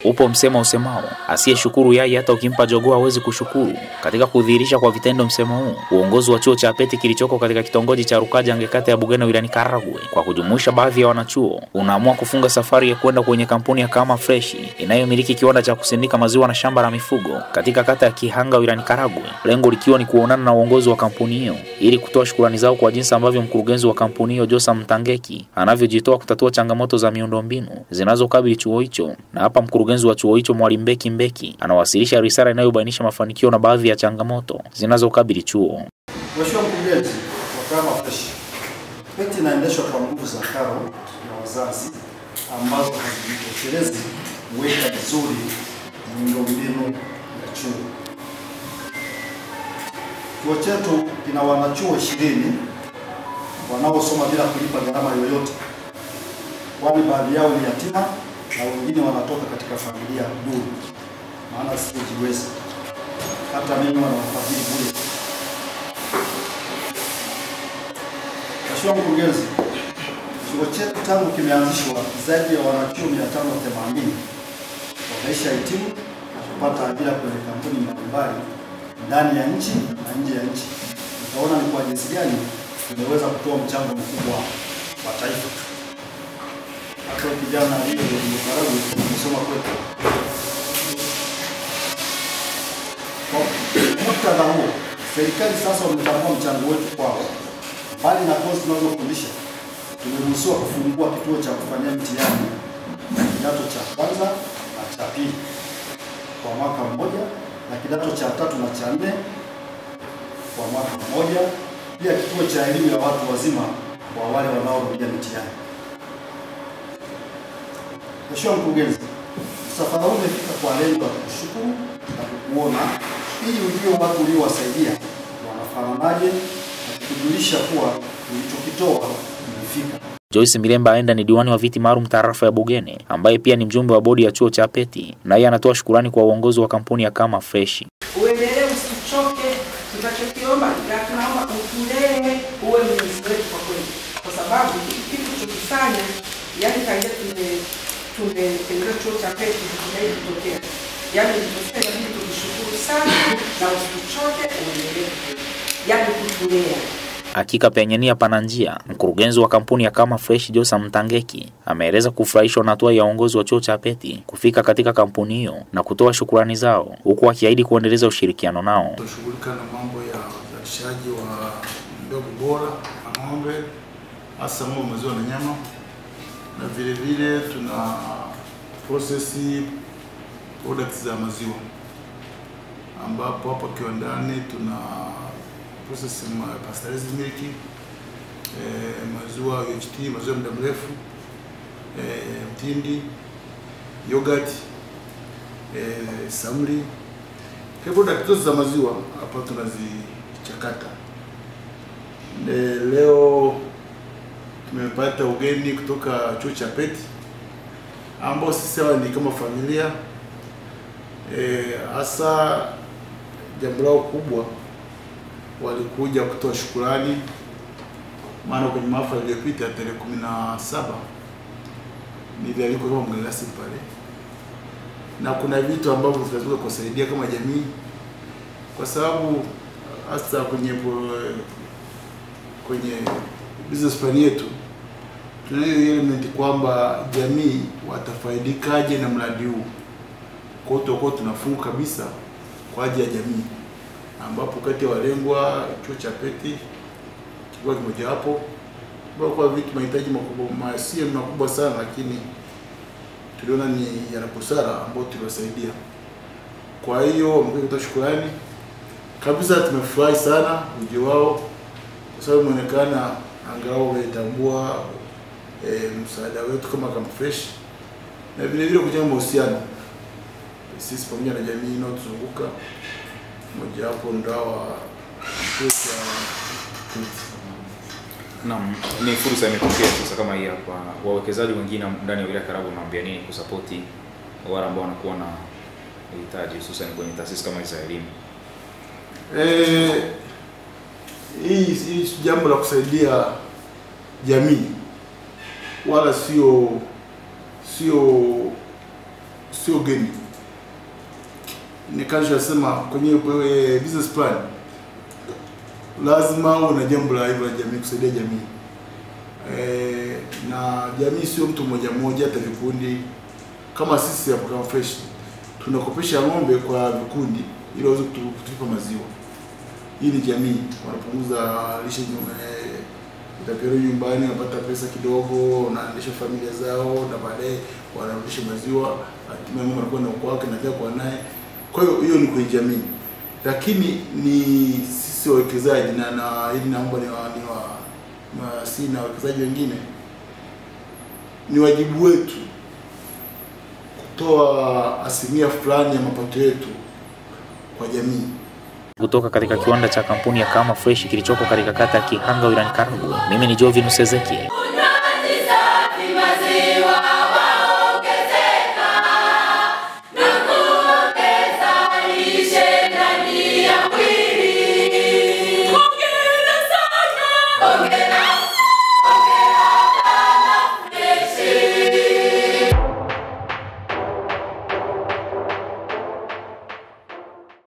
Upo msemo usemao, asiyeshukuru yai hata ukimpa jogoo hawezi kushukuru. Katika kudhihirisha kwa vitendo msemo huu, uongozi wa chuo cha Peti kilichoko katika kitongoji cha Rukajange kata ya Bugene wilayani Karagwe, kwa kujumuisha baadhi ya wanachuo, unaamua kufunga safari ya kwenda kwenye kampuni ya Kama Fresh inayomiliki kiwanda cha kusindika maziwa na shamba la mifugo katika kata ya Kihanga wilayani Karagwe, lengo likiwa ni kuonana na uongozi wa kampuni hiyo ili kutoa shukrani zao kwa jinsi ambavyo mkurugenzi wa kampuni hiyo Josa Mtangeki anavyojitoa kutatua changamoto za miundombinu zinazokabili chuo hicho. Na hapa mkurugenzi wa chuo hicho Mwalimu Mbeki anawasilisha risala inayobainisha mafanikio na baadhi ya changamoto zinazokabili chuo. Mheshimiwa Mkurugenzi wa Kama Fresh, Peti inaendeshwa kwa nguvu za karo na wazazi ambazo hazijitoshelezi kuweka vizuri miundombinu ya chuo. Chuo chetu kina wanachuo 20 wanaosoma bila kulipa gharama yoyote, kwani baadhi yao ni yatima na wengine wanatoka katika familia duni, maana sijiwezi. Hata mimi wanawafadhili bure. Mheshimiwa Mkurugenzi, chuo chetu tangu kimeanzishwa zaidi ya wanachuo 580 wameisha hitimu na kupata ajira kwenye kampuni mbalimbali ndani ya nchi na nje ya nchi. Utaona ni kwa jinsi gani tumeweza kutoa mchango mkubwa wa taifa. Hata kijana hiyo ndio Karagwe kusoma kwetu. Kwa muktadha huo, serikali sasa wametambua mchango wetu kwao. Bali na kozi tunazofundisha, tumeruhusiwa kufungua kituo cha kufanyia mtihani kidato cha kwanza na cha pili kwa mwaka mmoja na kidato cha 3 na cha 4 kwa mwaka mmoja, pia kituo cha elimu ya watu wazima kwa wale wanaorudia mitihani. Mheshimiwa Mkurugenzi, msafara huu umefika kwa lengo la kushukuru na kukuona ili ujue watu uliowasaidia wanafananaje na kujulisha kuwa ulichokitoa umefika. Joyce Miremba aenda ni diwani wa viti maalum tarafa ya Bugene, ambaye pia ni mjumbe wa bodi ya chuo cha Peti, na yeye anatoa shukrani kwa uongozi wa kampuni ya Kama Fresh. Uendelee, usichoke, tunachokiomba na tunaomba utulee, uwe mlinzi wetu kwa kweli, kwa sababu kitu tulichofanya, yani kaja tumetengeneza chuo cha Peti kinaweza kutokea. Yani tunasema hivi, tukishukuru sana na usichoke, uendelee, yani kutulea. Hakika penyenia pana njia. Mkurugenzi wa kampuni ya Kama Fresh Josa Mtangeki ameeleza kufurahishwa na hatua ya uongozi wa chuo cha Peti kufika katika kampuni hiyo na kutoa shukrani zao, huku akiahidi kuendeleza ushirikiano nao. Tunashughulika na mambo ya uzalishaji wa mbegu bora na ng'ombe, hasa ng'ombe, maziwa na nyama, na vile vile tuna process products za maziwa, ambapo hapa kiwandani tuna process pasteurized milk, maziwa UHT, maziwa muda mrefu, mtindi, yogurt, samli. Product zote za maziwa hapa tunazichakata. Leo tumepata ugeni kutoka chuo cha Peti ambao sisi ni kama familia. Hasa jambo lao kubwa, walikuja kutoa shukrani, maana kwenye mahafali iliyopita tarehe 17 nilialikwa kama mgeni rasmi pale, na kuna vitu ambavyo tunaweza kusaidia kama jamii, kwa sababu hasa kwenye business plan yetu tunayo element kwamba jamii watafaidikaje na mradi huu. Kwa hiyo tutakuwa tunafunga kabisa kwa ajili ya jamii, ambapo kati ya walengwa chuo cha Peti kilikuwa kimoja hapo, kwa vitu mahitaji makubwa, sio makubwa sana, lakini tuliona ni ya busara ambao tuliwasaidia. Kwa hiyo mkutoa shukrani kabisa, tumefurahi sana uje wao, kwa sababu inaonekana angalau wametambua msaada wetu kama Kama Fresh, na vile vile kujenga mahusiano sisi pamoja na jamii inayotuzunguka. Moja hapo ndawa pesa. Naam, ni fursa imetokea sasa kama hii hapa. Wawekezaji wengine ndani ya wilaya Karagwe wanaambia nini kusupport wale ambao wanakuwa na uhitaji hususan kwenye taasisi kama hizo za elimu? Hii jambo la kusaidia jamii wala sio sio geni. Ni kazi nasema kwenye business plan lazima uwe na jambo la hivyo la jamii, kusaidia jamii. Na jamii sio mtu mmoja mmoja, hata vikundi. Kama sisi hapo kama Fresh tunakopesha ng'ombe kwa vikundi ili waweze kutupa maziwa. Hii ni jamii, wanapunguza lishe utapeleka nyumbani, wanapata pesa kidogo, wanaendesha familia zao, na baadaye wanarudisha maziwa, hatimaye mama anakuwa na ukoo wake na pia kwa naye. Kwa hiyo hiyo ni kwa jamii. Lakini ni sisi wawekezaji na ili naomba si na wawekezaji wengine, ni wajibu wetu kutoa asilimia fulani ya mapato yetu kwa jamii. Kutoka katika kiwanda cha kampuni ya Kama Fresh kilichoko katika kata ya Kihanga wilayani Karagwe, mimi ni Jovinus Ezekiel.